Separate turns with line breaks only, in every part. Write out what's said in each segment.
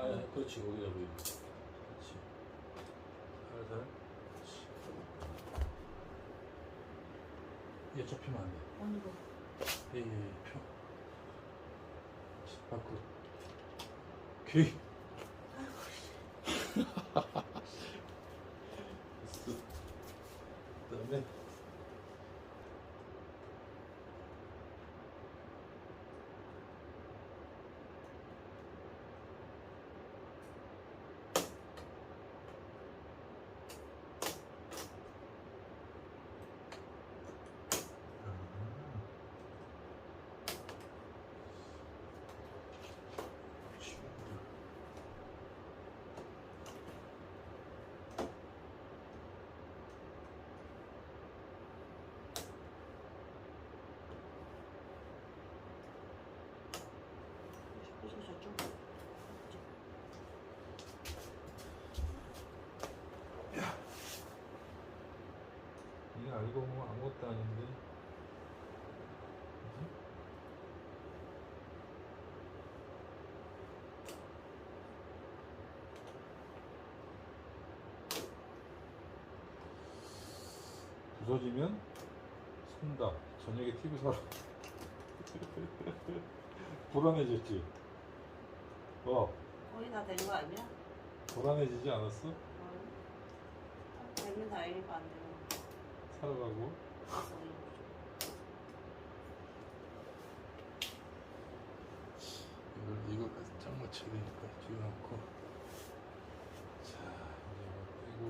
아, 그렇지. 거기다 보이고. 그렇지. 살살. 그렇지. 얘 접히면 안 돼.
어느거.
예, 펴. 밖으로. 오케이. 됐어. 그다음에
그래서 저쪽.
이거 알고 보면 아무것도 아닌데. 그지? 부서지면 산다. 저녁에 TV 사러. 불안해졌지?
거의 다 된 거 아니야?
불안해지지 않았어?
되면 다행이고 안 되면
사러 가고. 이걸 짱 맞춰야 되니까 뒤어놓고. 자, 이제 이거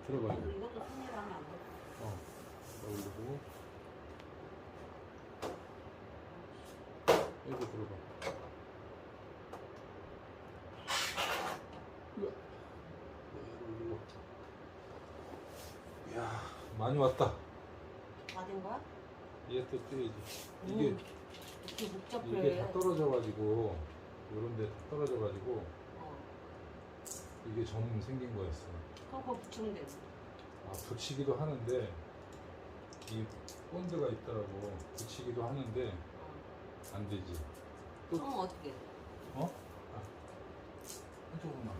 빼고 들어가요.
이것도 손이라면 안 돼.
올리고 빼고 들어가. 으아. 올리고. 이야, 많이 왔다.
다 된 거야?
얘 또 떼야지. 이게
이렇게 목적표에.
이게 다 떨어져가지고 이런 데 다 떨어져가지고 이게 점 생긴 거였어.
그거 붙이면 되지.
아, 붙이기도 하는데 이 본드가 있더라고. 붙이기도 하는데 안 되지. 또
그럼 어떻게 해?
어? 아, 조금만.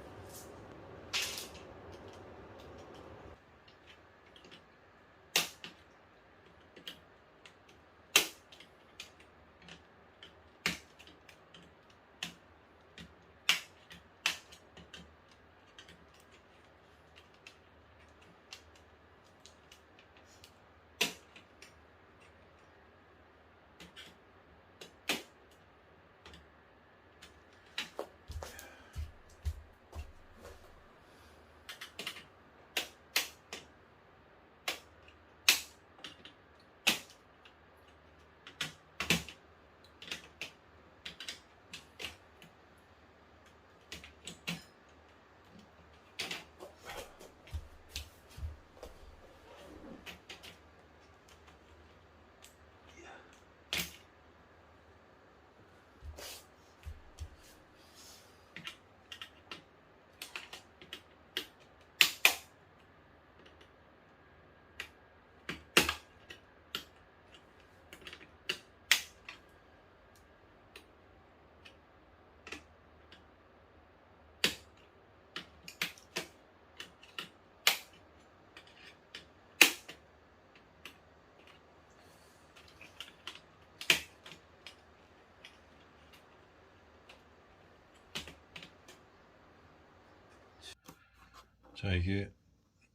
자, 이게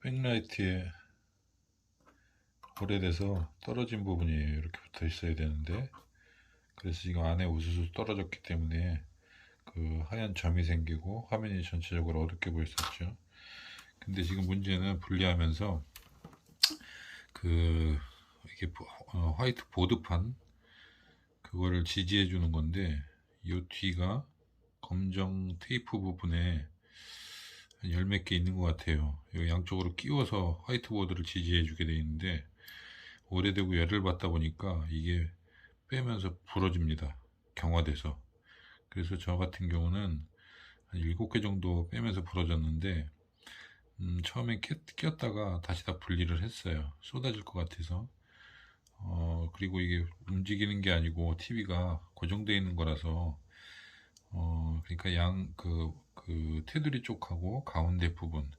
백라이트에 오래돼서 떨어진 부분이에요. 이렇게 붙어 있어야 되는데, 그래서 지금 안에 우수수 떨어졌기 때문에 그 하얀 점이 생기고 화면이 전체적으로 어둡게 보였었죠. 근데 지금 문제는 분리하면서 그 이게 화이트 보드판 그거를 지지해 주는 건데, 이 뒤가 검정 테이프 부분에 한 열 몇 개 있는 것 같아요. 이 양쪽으로 끼워서 화이트보드를 지지해 주게 되어 있는데, 오래되고 열을 받다 보니까 이게 빼면서 부러집니다. 경화돼서. 그래서 저 같은 경우는 한 7개 정도 빼면서 부러졌는데, 처음에 꼈다가 다시 다 분리를 했어요. 쏟아질 것 같아서. 그리고 이게 움직이는 게 아니고 TV가 고정되어 있는 거라서 그러니까 그 테두리 쪽하고 가운데 부분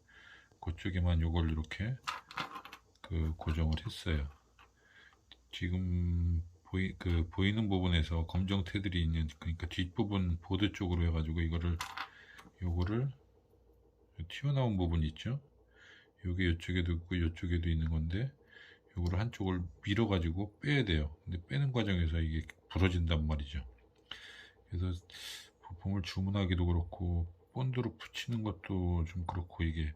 그쪽에만 요걸 이렇게 고정을 했어요. 지금 보이는 부분에서 검정 테두리 있는, 그러니까 뒷부분 보드 쪽으로 해가지고 요거를 튀어나온 부분 있죠? 요게 이쪽에도 있고 이쪽에도 있는 건데, 요거를 한쪽을 밀어가지고 빼야 돼요. 근데 빼는 과정에서 이게 부러진단 말이죠. 그래서 부품을 주문하기도 그렇고 본드로 붙이는 것도 좀 그렇고, 이게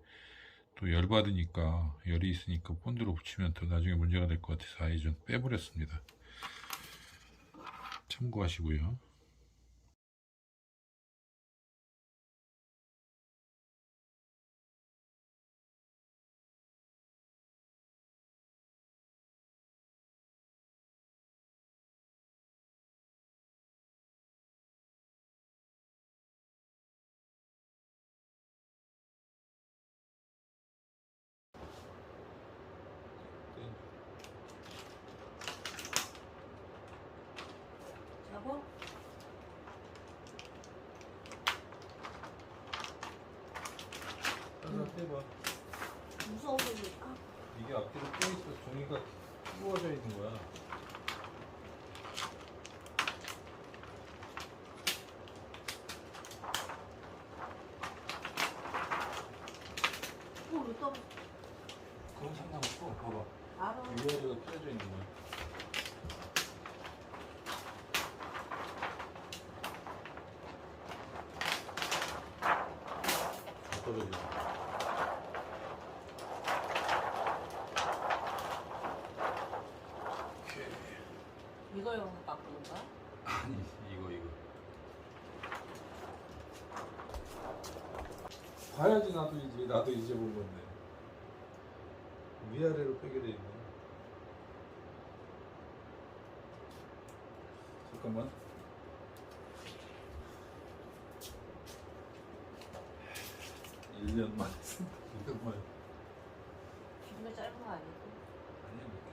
또 열받으니까, 열이 있으니까 본드로 붙이면 더 나중에 문제가 될 것 같아서 아예 좀 빼버렸습니다. 참고하시고요.
여보?
빼봐.
무서우니까.
이게 앞뒤로 껴있어. 종이가 끼워져 있는 거야.
왜 떠?
그건 상관없고, 봐봐.
알아.
위아래가 끼워져 있는 거야. 다 떨어져.
이걸 바꾸는 거야?
아니, 이거. 봐야지, 나도 이제 본 건데. 위아래로 빼게 돼 있네. 잠깐만. 일 년 만에 쓴다. 100만.
기분이 짧은 거 아니고?
아니야, 몇 개.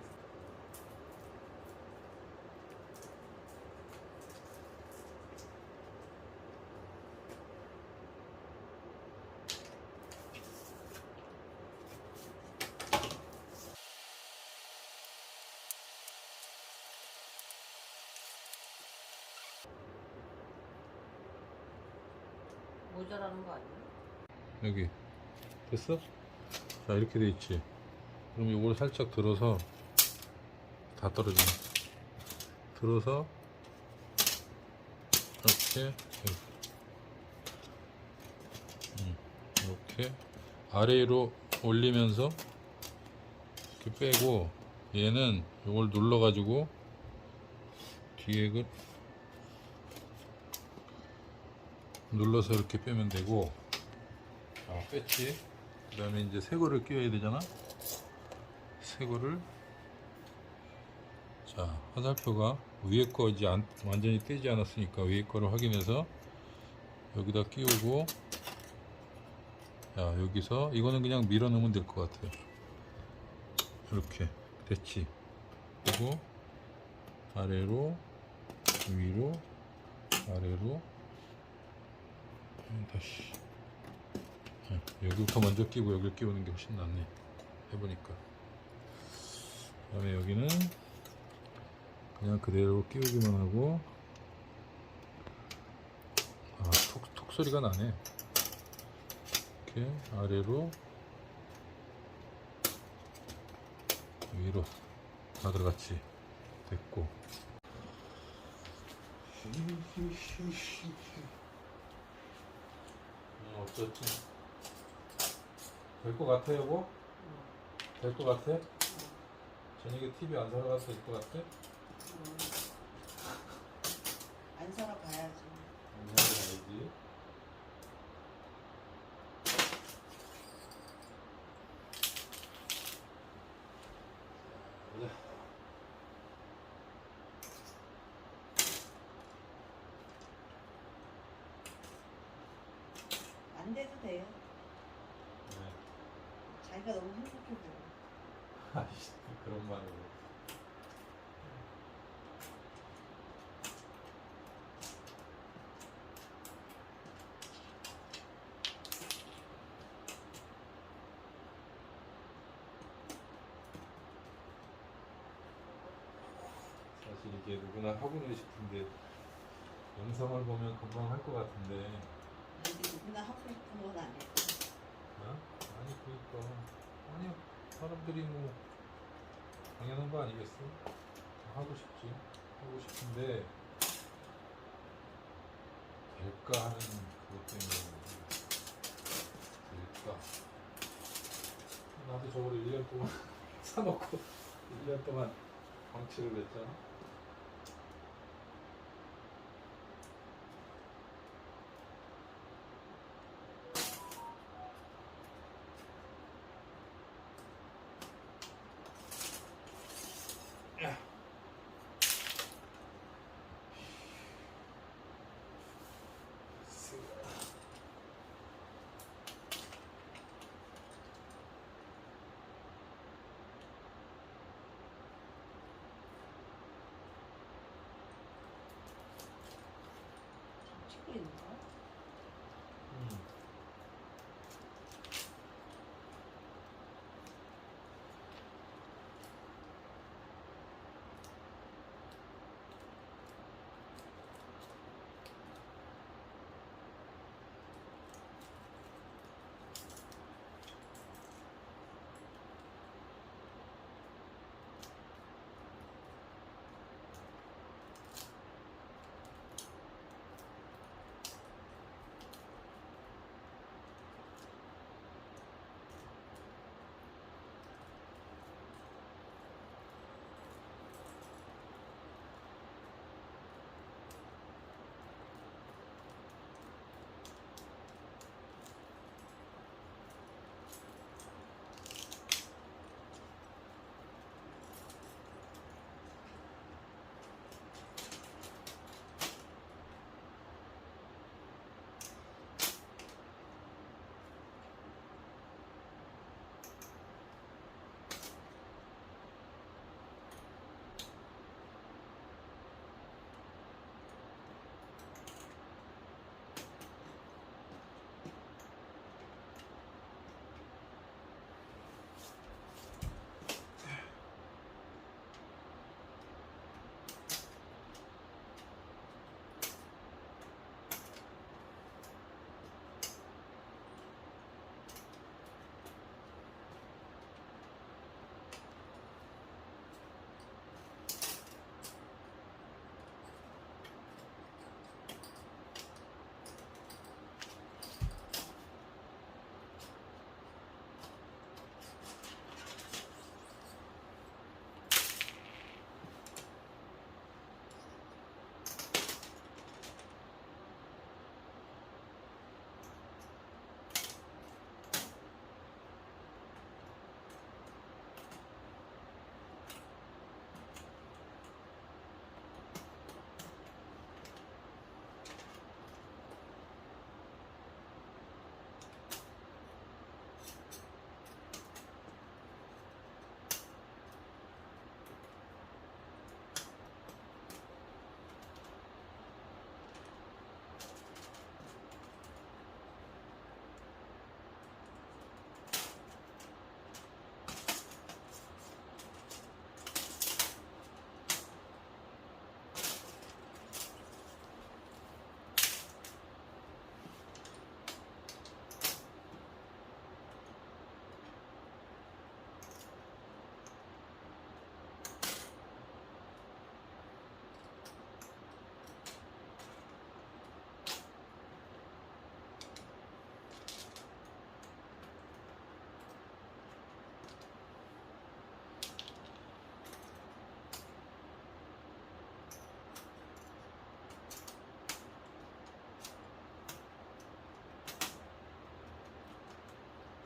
모자라는 거 아니야?
여기 됐어? 자, 이렇게 돼 있지. 그럼 이걸 살짝 들어서, 다 떨어지네. 들어서 이렇게 아래로 올리면서 이렇게 빼고, 얘는 이걸 눌러 가지고 뒤에 눌러서 이렇게 빼면 되고. 자, 뺐지. 그 다음에 이제 새 거를 끼워야 되잖아. 새 거를, 자, 화살표가 위에 거 이제 완전히 떼지 않았으니까 위에 거를 확인해서 여기다 끼우고, 자, 여기서 이거는 그냥 밀어 넣으면 될 것 같아요. 이렇게 됐지. 그리고 아래로, 위로, 아래로, 다시. 여기부터 먼저 끼고 여기를 끼우는 게 훨씬 낫네, 해보니까. 그 다음에 여기는 그냥 그대로 끼우기만 하고. 아, 톡 소리가 나네. 이렇게 아래로, 위로 다 들어갔지. 됐고. 어쩌지? 될 것 같아, 여보? 될 것 같아? 저녁에 TV 안 사러 가도 될 것 같아?
안 사러 가야지.
안 사러 가야지.
안 돼도 돼요.
네.
자기가 너무 행복해 보여.
아이씨, 그런 말을. 이게 누구나 하고는 싶은데 영상을 보면 금방 할 것 같은데.
근데 누구나 하고 싶은 건 아니야.
어? 아니 그러니까 아니야 사람들이 뭐 당연한 거 아니겠어? 하고 싶지 하고 싶은데 될까 하는 그것 때문에 될까 나도 저걸 1년 동안 사놓고 1년 동안 방치를 했잖아. 야.
찍고 있는 거야?
음.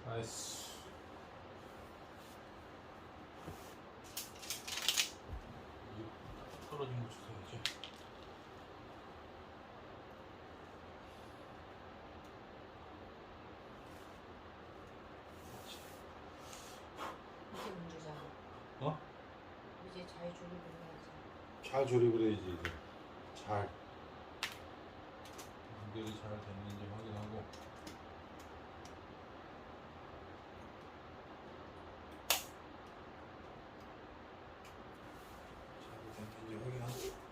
나이스. 떨어진 거 주워야지.
이제 문제잖아.
어?
이제 잘 조립을 해야지.
잘 조립을 해야지 이제. 잘 연결이 잘 됐는지 확인하고. 잘 됐는지 확인하고.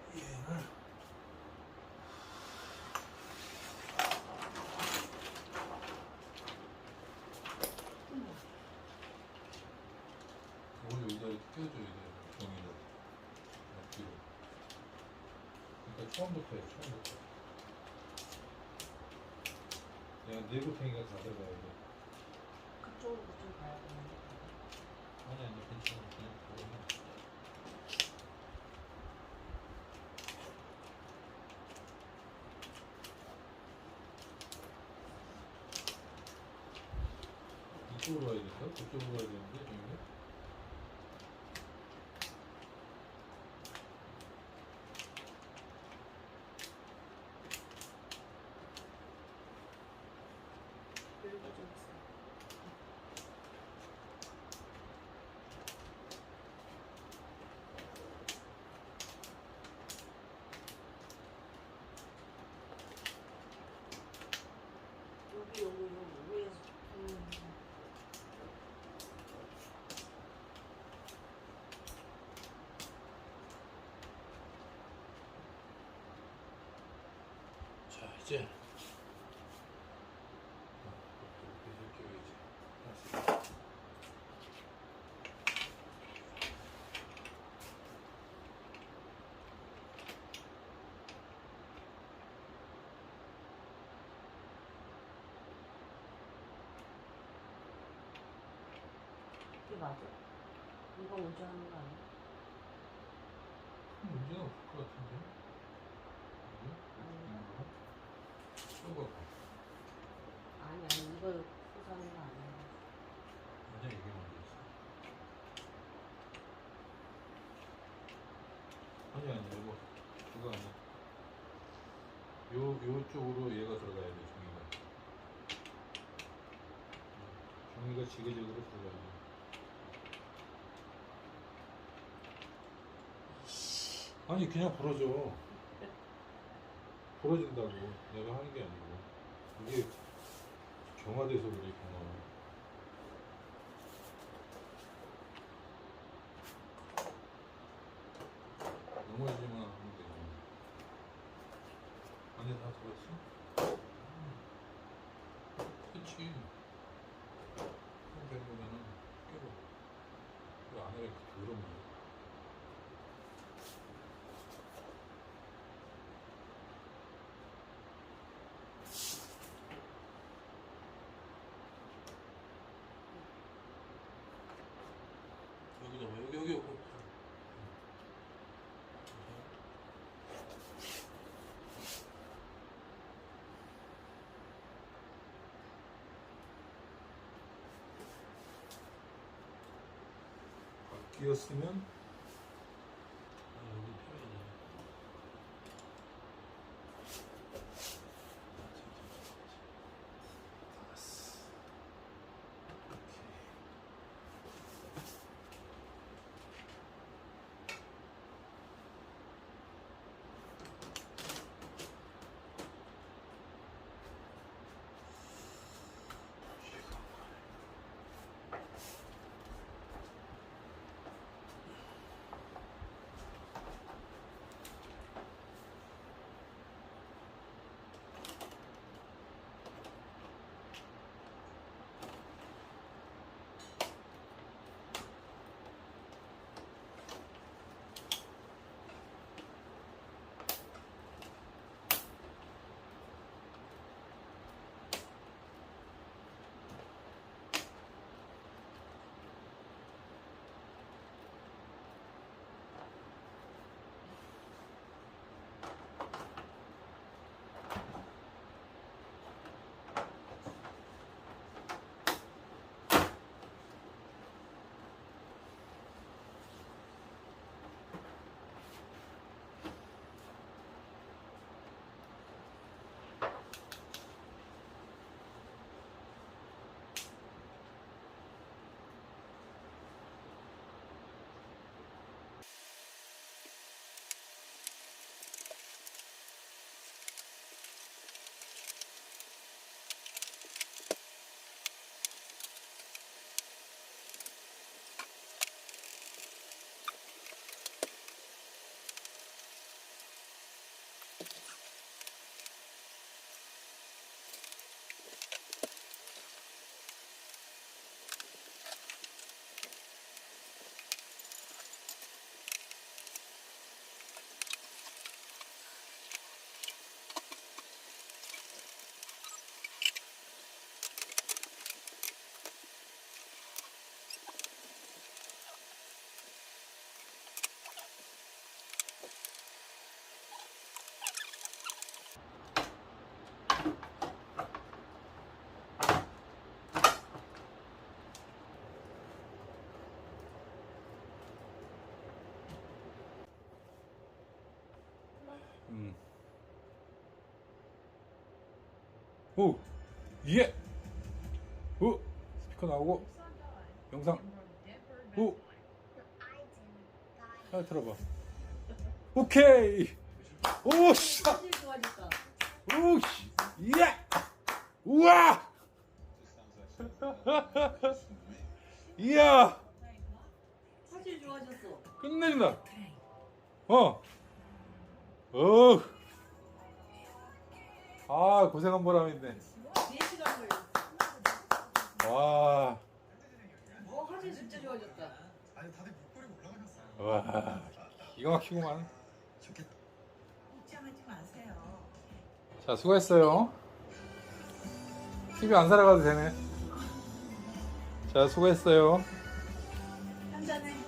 처음부터 해, 처음부터. 야, 내구탱이가 다 들어가야 돼.
그쪽으로 좀 가야 되는데.
아니, 아니, 괜찮아. 그냥 그거 해. 이쪽으로 가야 된다? 그쪽으로 가야 되는데, 여기가?
여기가 좀 있어. 여기 위에서.
자, 이제.
이게 맞아? 이거 운전하는 거 아니야?
문제가 없을 것 같은데?
아닌가?
이거
아니, 이거 부사는 거 아니야.
아니야, 이게 먼저 있어. 아니, 아니, 이거. 그거 아니야. 요쪽으로 얘가 들어가야 돼, 종이가. 종이가 지그재그로 들어가야 돼. 아니, 그냥 부러져. 부러진다고. 내가 하는 게 아니고. 이게 경화돼서 그래, 경화. 넘어지만 하면 되지. 안에 다 들어갔어? 그치. 된 거면은 깨고. 그 안에 이렇게 더러운 거야. 여기. 바뀌었으면 여기 펴야지. 알았어. 오케이. 오, 예. 오, 스피커 나오고 영상. 오, 잘 들어봐. 오케이. 오씨.
사실 좋아졌다.
오씨. 예. 우와. 이야.
사실 좋아졌어.
끝내준다. 어. 어. 아, 고생한 보람 있네.
4시간 걸렸어.
와.
사실 진짜 좋아졌다.
아니 다들 목걸이 올라가셨어요.
와. 기가 막히구만.
좋겠다.
걱정하지 마세요.
자, 수고했어요. TV 안 사러 가도 되네. 자, 수고했어요.
한잔해.